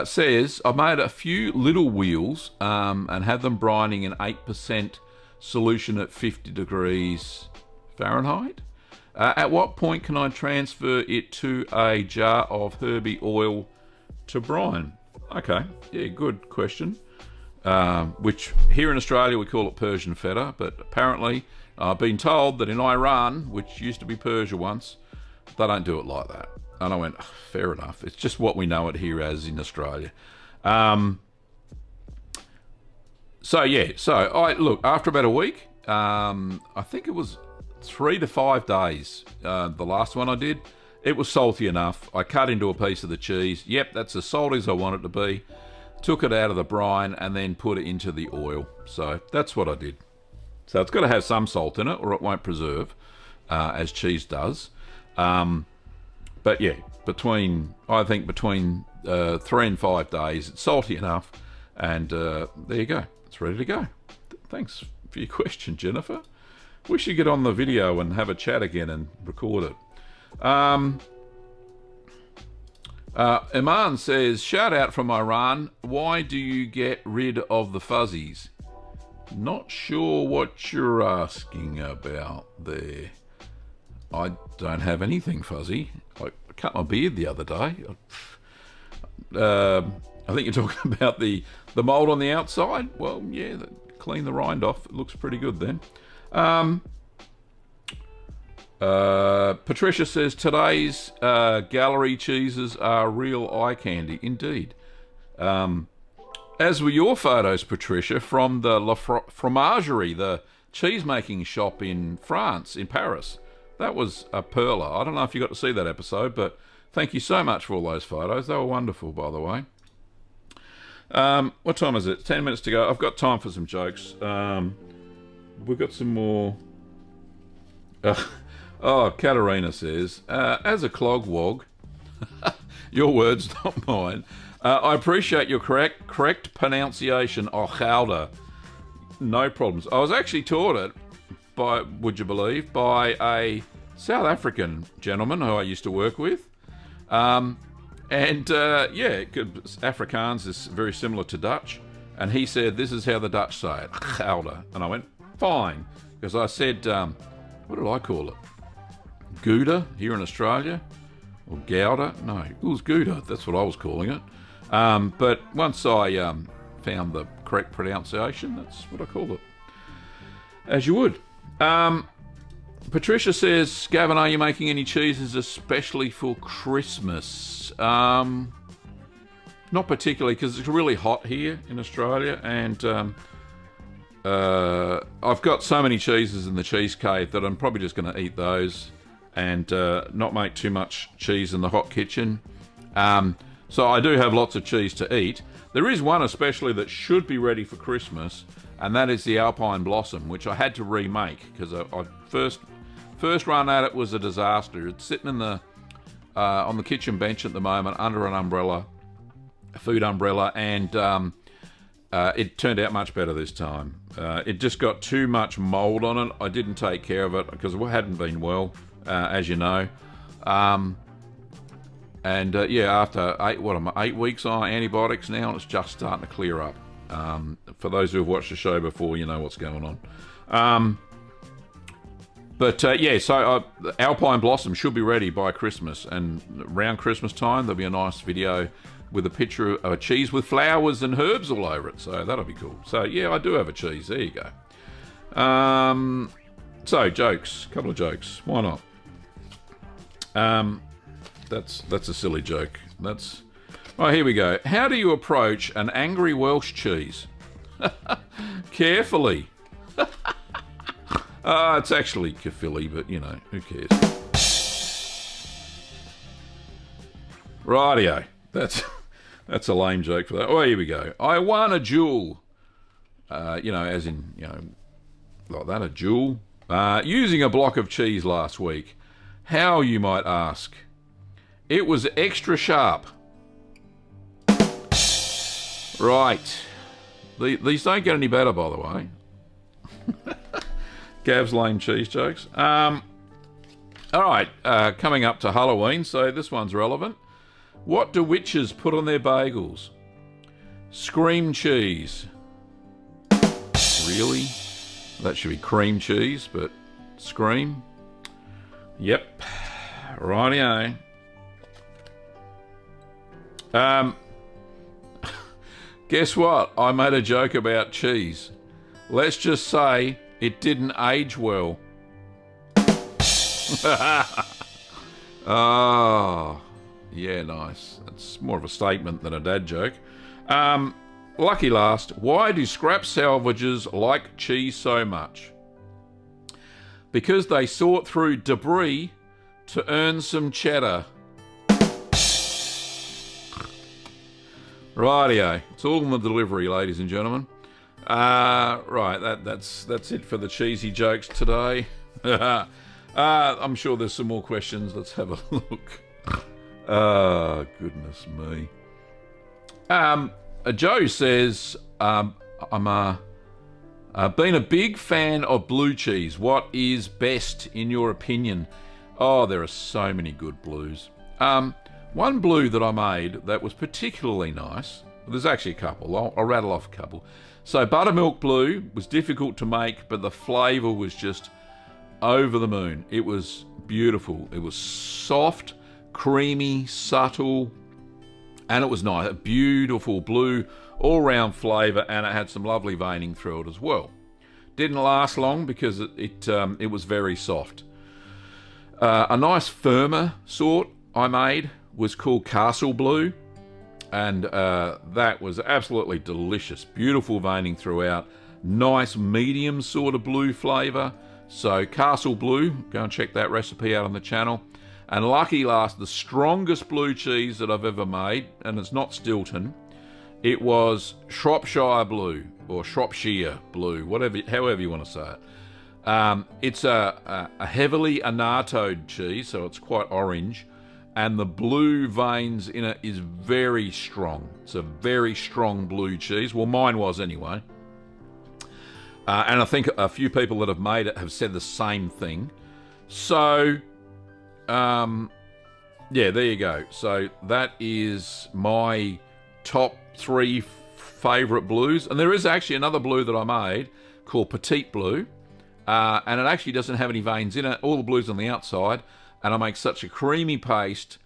Says, I made a few little wheels and had them brining in 8% solution at 50 degrees Fahrenheit. At what point can I transfer it to a jar of herby oil to brine? Okay, yeah, good question. Which here in Australia we call it Persian feta, but apparently I've been told that in Iran, which used to be Persia once, they don't do it like that. And I went, fair enough. It's just what we know it here as in Australia. So look, after about a week, I think it was 3 to 5 days, the last one I did, it was salty enough. I cut into a piece of the cheese. Yep, that's as salty as I want it to be. Took it out of the brine and then put it into the oil. So that's what I did. So it's got to have some salt in it or it won't preserve, as cheese does. But yeah, between 3 and 5 days, it's salty enough. And there you go. It's ready to go. Thanks for your question, Jennifer. We should get on the video and have a chat again and record it. Iman says, shout out from Iran. Why do you get rid of the fuzzies? Not sure what you're asking about there. I don't have anything fuzzy. I cut my beard the other day. I think you're talking about the mold on the outside. Well, yeah, clean the rind off. It looks pretty good then. Patricia says, today's gallery cheeses are real eye candy. Indeed. As were your photos, Patricia, from the La Fromagerie, the cheesemaking shop in France, in Paris. That was a perler. I don't know if you got to see that episode, but thank you so much for all those photos. They were wonderful, by the way. What time is it? 10 minutes to go. I've got time for some jokes. We've got some more... Katarina says, as a clogwog, your words, not mine, I appreciate your correct pronunciation of Gouda. No problems. I was actually taught it by, would you believe, by a South African gentleman who I used to work with. Afrikaans is very similar to Dutch. And he said, this is how the Dutch say it, Gouda. And I went, fine. Because I said, what did I call it? Gouda here in Australia, or Gouda? No, it was Gouda. That's what I was calling it. But once I found the correct pronunciation, that's what I called it. As you would. Patricia says, Gavin, are you making any cheeses especially for Christmas? Not particularly, because it's really hot here in Australia, and I've got so many cheeses in the cheese cave that I'm probably just going to eat those and not make too much cheese in the hot kitchen. So I do have lots of cheese to eat. There is one especially that should be ready for Christmas, and that is the Alpine Blossom, which I had to remake because I first run at it was a disaster. It's sitting in the on the kitchen bench at the moment under an umbrella, a food umbrella, and it turned out much better this time. It just got too much mould on it. I didn't take care of it because it hadn't been well, as you know. After 8 weeks on antibiotics now, it's just starting to clear up. For those who have watched the show before, you know what's going on. So Alpine Blossom should be ready by Christmas, and around Christmas time there'll be a nice video with a picture of a cheese with flowers and herbs all over it, so that'll be cool. So yeah, I do have a cheese. There you go. So jokes, couple of jokes. Why not? That's a silly joke. Here we go. How do you approach an angry Welsh cheese? Carefully. It's actually Caerphilly, but you know, who cares? Rightio. That's a lame joke for that. Oh, here we go. I won a jewel. Like that, a jewel. Using a block of cheese last week. How, you might ask? It was extra sharp. Right. These don't get any better, by the way. Gav's lame cheese jokes. All right, coming up to Halloween, so this one's relevant. What do witches put on their bagels? Scream cheese. Really? That should be cream cheese, but scream? Yep. Rightio. Guess what? I made a joke about cheese. Let's just say it didn't age well. Oh, yeah, nice. That's more of a statement than a dad joke. Lucky last. Why do scrap salvagers like cheese so much? Because they sort through debris to earn some cheddar. Rightio. It's all in the delivery, ladies and gentlemen. Right, that's it for the cheesy jokes today. I'm sure there's some more questions. Let's have a look. Oh, goodness me. Joe says, I'm been a big fan of blue cheese. What is best in your opinion? Oh, there are so many good blues. One blue that I made that was particularly nice, there's actually a couple, I'll rattle off a couple. So buttermilk blue was difficult to make, but the flavour was just over the moon. It was beautiful. It was soft, creamy, subtle, and it was nice. A beautiful blue, all-round flavour, and it had some lovely veining through it as well. Didn't last long because it was very soft. A nice firmer sort I made was called Castle Blue, and that was absolutely delicious. Beautiful veining throughout. Nice medium sort of blue flavour. So Castle Blue, go and check that recipe out on the channel. And lucky last, the strongest blue cheese that I've ever made, and it's not Stilton, it was Shropshire Blue, or Shropshire Blue, however you want to say it. It's a heavily annattoed cheese, so it's quite orange, and the blue veins in it is very strong. It's a very strong blue cheese. Well, mine was anyway. And I think a few people that have made it have said the same thing. So, yeah, there you go. So that is my top 3 favourite blues. And there is actually another blue that I made called Petite Blue. And it actually doesn't have any veins in it. All the blue's on the outside. And I make such a creamy paste,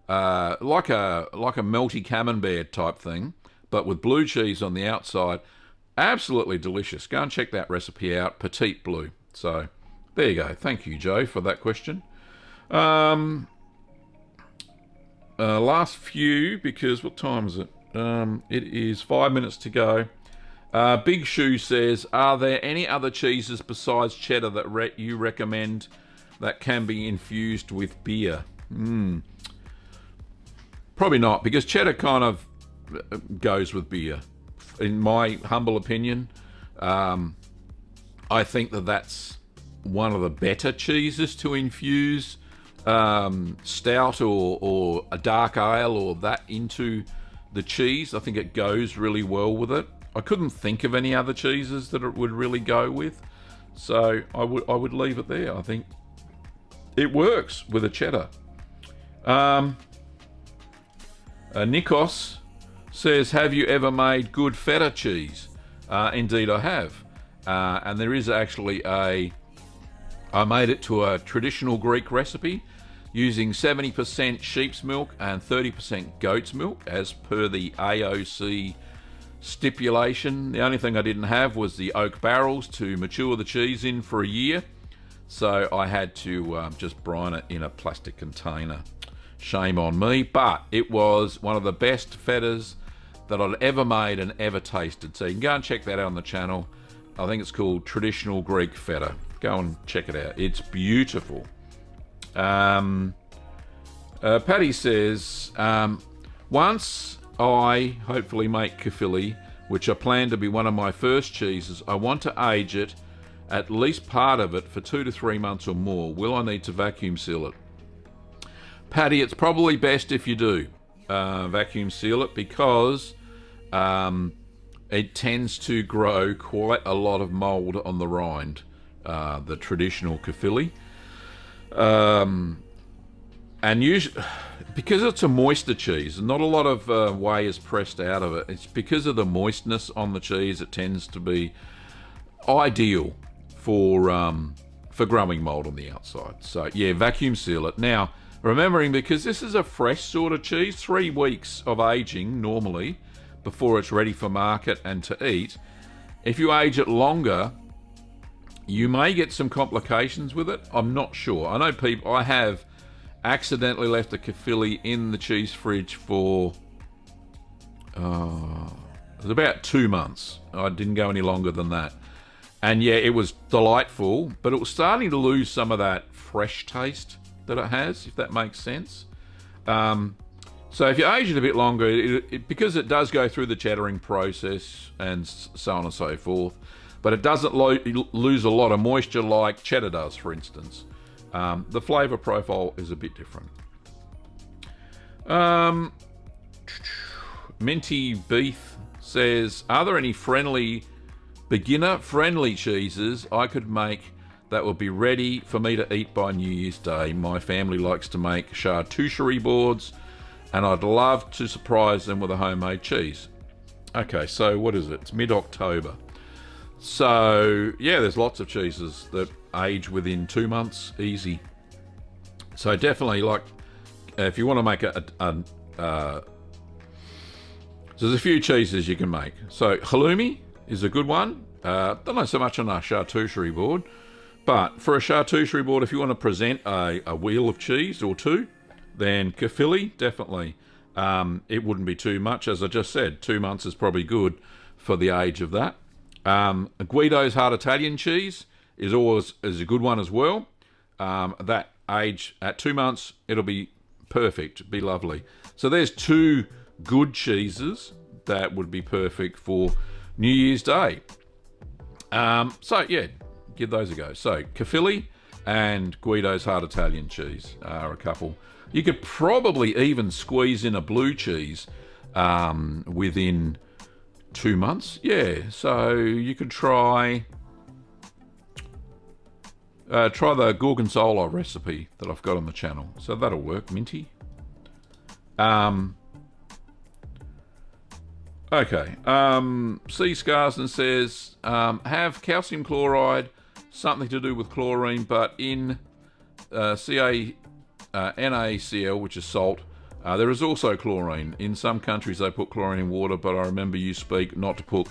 like a melty camembert type thing, but with blue cheese on the outside. Absolutely delicious. Go and check that recipe out, Petite Blue. So, there you go. Thank you, Joe, for that question. Last few, because what time is it? It is 5 minutes to go. Big Shoe says, are there any other cheeses besides cheddar that you recommend that can be infused with beer? Probably not, because cheddar kind of goes with beer. In my humble opinion, I think that's one of the better cheeses to infuse stout or a dark ale or that into the cheese. I think it goes really well with it. I couldn't think of any other cheeses that it would really go with, so I would leave it there. I think it works with a cheddar. Nikos says, have you ever made good feta cheese? Indeed I have. And there is actually I made it to a traditional Greek recipe using 70% sheep's milk and 30% goat's milk as per the AOC stipulation. The only thing I didn't have was the oak barrels to mature the cheese in for a year. So I had to just brine it in a plastic container. Shame on me, but it was one of the best fetas that I'd ever made and ever tasted. So you can go and check that out on the channel. I think it's called Traditional Greek Feta. Go and check it out. It's beautiful. Patty says, once I hopefully make Caerphilly, which I plan to be one of my first cheeses, I want to age it, at least part of it, for 2 to 3 months or more. Will I need to vacuum seal it? Patty, it's probably best if you do vacuum seal it, because it tends to grow quite a lot of mould on the rind, the traditional Caerphilly. And usually, because it's a moister cheese, not a lot of whey is pressed out of it. It's because of the moistness on the cheese. It tends to be ideal for growing mold on the outside. So yeah, vacuum seal it. Now, remembering, because this is a fresh sort of cheese, 3 weeks of aging normally before it's ready for market and to eat. If you age it longer, you may get some complications with it. I'm not sure. I know people. I have accidentally left a Caerphilly in the cheese fridge for it was about 2 months. I didn't go any longer than that, and yeah, it was delightful, but it was starting to lose some of that fresh taste that it has, if that makes sense. So if you age it a bit longer, because it does go through the cheddaring process and so on and so forth, but it doesn't lose a lot of moisture like cheddar does, for instance. The flavour profile is a bit different. Minty Beef says, are there any beginner-friendly cheeses I could make that will be ready for me to eat by New Year's Day? My family likes to make charcuterie boards, and I'd love to surprise them with a homemade cheese. Okay, so what is it? It's mid-October. So, yeah, there's lots of cheeses that age within 2 months, easy. So definitely, like, if you want to make so there's a few cheeses you can make. So halloumi is a good one. Don't know so much on a charcuterie board, but for a charcuterie board, if you want to present a wheel of cheese or two, then Caerphilly, definitely. It wouldn't be too much. As I just said, 2 months is probably good for the age of that. Guido's hard Italian cheese is a good one as well. That age at 2 months, it'll be perfect, be lovely. So there's 2 good cheeses that would be perfect for New Year's Day. So yeah, give those a go. So Caerphilly and Guido's hard Italian cheese are a couple. You could probably even squeeze in a blue cheese within 2 months. Yeah, so you could try the gorgonzola recipe that I've got on the channel. So that'll work, Minty. Okay. C. Scarsden says, have calcium chloride something to do with chlorine, but in NaCl, which is salt, there is also chlorine. In some countries they put chlorine in water, but I remember you speak not to put...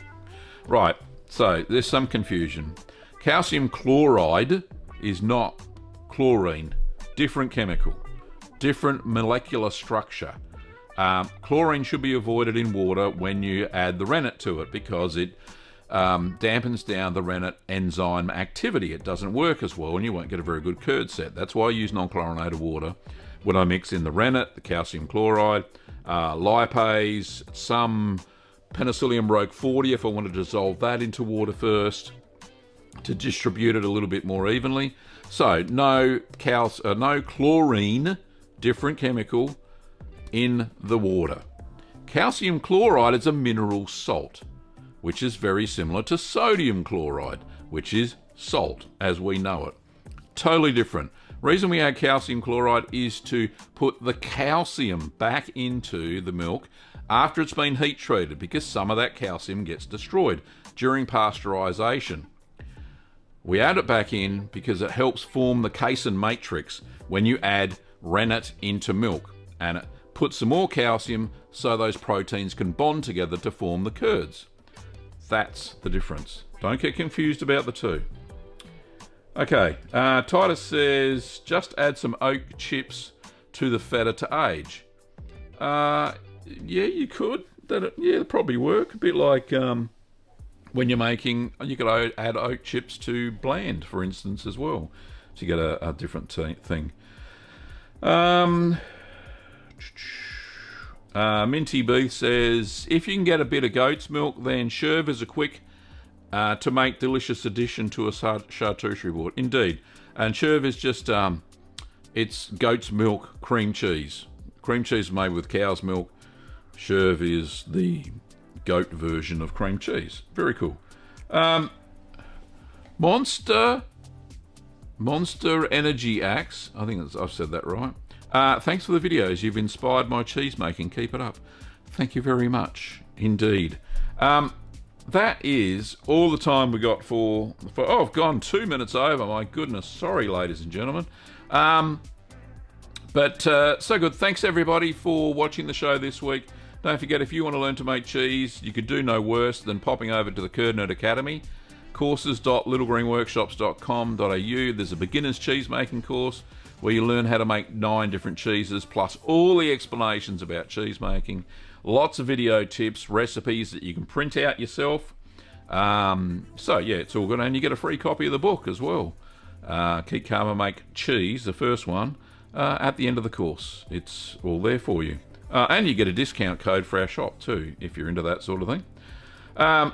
Right, so there's some confusion. Calcium chloride is not chlorine. Different chemical. Different molecular structure. Chlorine should be avoided in water when you add the rennet to it, because it dampens down the rennet enzyme activity. It doesn't work as well and you won't get a very good curd set. That's why I use non-chlorinated water when I mix in the rennet, the calcium chloride, lipase, some penicillium roque 40 if I want to dissolve that into water first to distribute it a little bit more evenly. So no chlorine, different chemical, in the water. Calcium chloride is a mineral salt, which is very similar to sodium chloride, which is salt as we know it. Totally different. Reason we add calcium chloride is to put the calcium back into the milk after it's been heat treated, because some of that calcium gets destroyed during pasteurization. We add it back in because it helps form the casein matrix when you add rennet into milk, and it puts some more calcium so those proteins can bond together to form the curds. That's the difference. Don't get confused about the two. Okay, Titus says, just add some oat chips to the feta to age. Yeah, you could. It'd probably work. A bit like when you're making, you could add oat chips to bland, for instance, as well. So you get a different thing. Minty Beef says, if you can get a bit of goat's milk, then Sherv is a quick to make delicious addition to a charcuterie board. Indeed. And Sherv is just, it's goat's milk cream cheese. Cream cheese made with cow's milk. Sherv is the goat version of cream cheese. Very cool. Monster Energy Axe. I think I've said that right. Thanks for the videos. You've inspired my cheese making. Keep it up. Thank you very much indeed. That is all the time we got for oh, I've gone 2 minutes over. My goodness. Sorry, ladies and gentlemen. But so good. Thanks everybody for watching the show this week. Don't forget, if you want to learn to make cheese, you could do no worse than popping over to the Curd Nerd Academy, courses.littlegreenworkshops.com.au. There's a beginner's cheese making course where you learn how to make 9 different cheeses, plus all the explanations about cheese making. Lots of video tips, recipes that you can print out yourself. So yeah, it's all good. And you get a free copy of the book as well. Keep Calm and Make Cheese, the first one, at the end of the course. It's all there for you. And you get a discount code for our shop too, if you're into that sort of thing.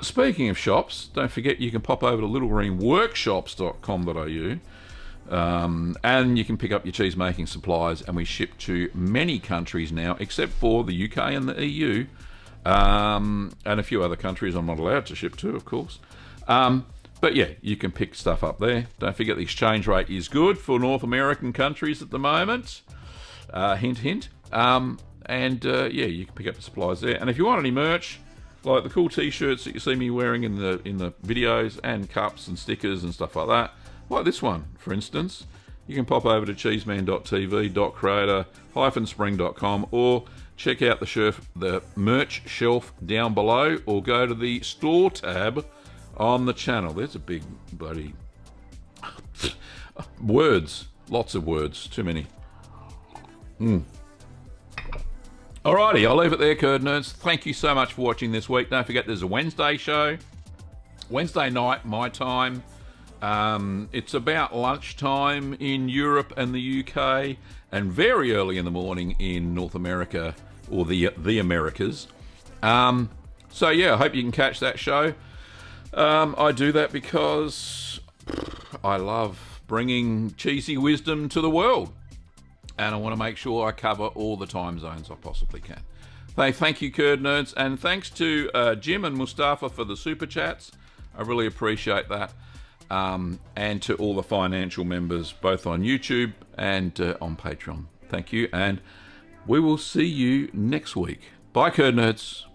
Speaking of shops, don't forget you can pop over to littlegreenworkshops.com.au, and you can pick up your cheese making supplies, and we ship to many countries now, except for the UK and the EU, and a few other countries I'm not allowed to ship to, of course. But yeah, you can pick stuff up there. Don't forget the exchange rate is good for North American countries at the moment. Hint, hint. Yeah, you can pick up the supplies there. And if you want any merch, like the cool t-shirts that you see me wearing in the videos, and cups and stickers and stuff like that, like this one, for instance, you can pop over to cheeseman.tv.creator-spring.com, or check out the merch shelf down below, or go to the store tab on the channel. There's a big bloody words, lots of words, too many. Alrighty, I'll leave it there, Curd Nerds. Thank you so much for watching this week. Don't forget there's a Wednesday show. Wednesday night, my time. It's about lunchtime in Europe and the UK, and very early in the morning in North America, or the Americas. So yeah, I hope you can catch that show. I do that because I love bringing cheesy wisdom to the world. And I want to make sure I cover all the time zones I possibly can. Thank you, Curd Nerds. And thanks to Jim and Mustafa for the super chats. I really appreciate that. And to all the financial members, both on YouTube and on Patreon. Thank you. And we will see you next week. Bye, Curd Nerds.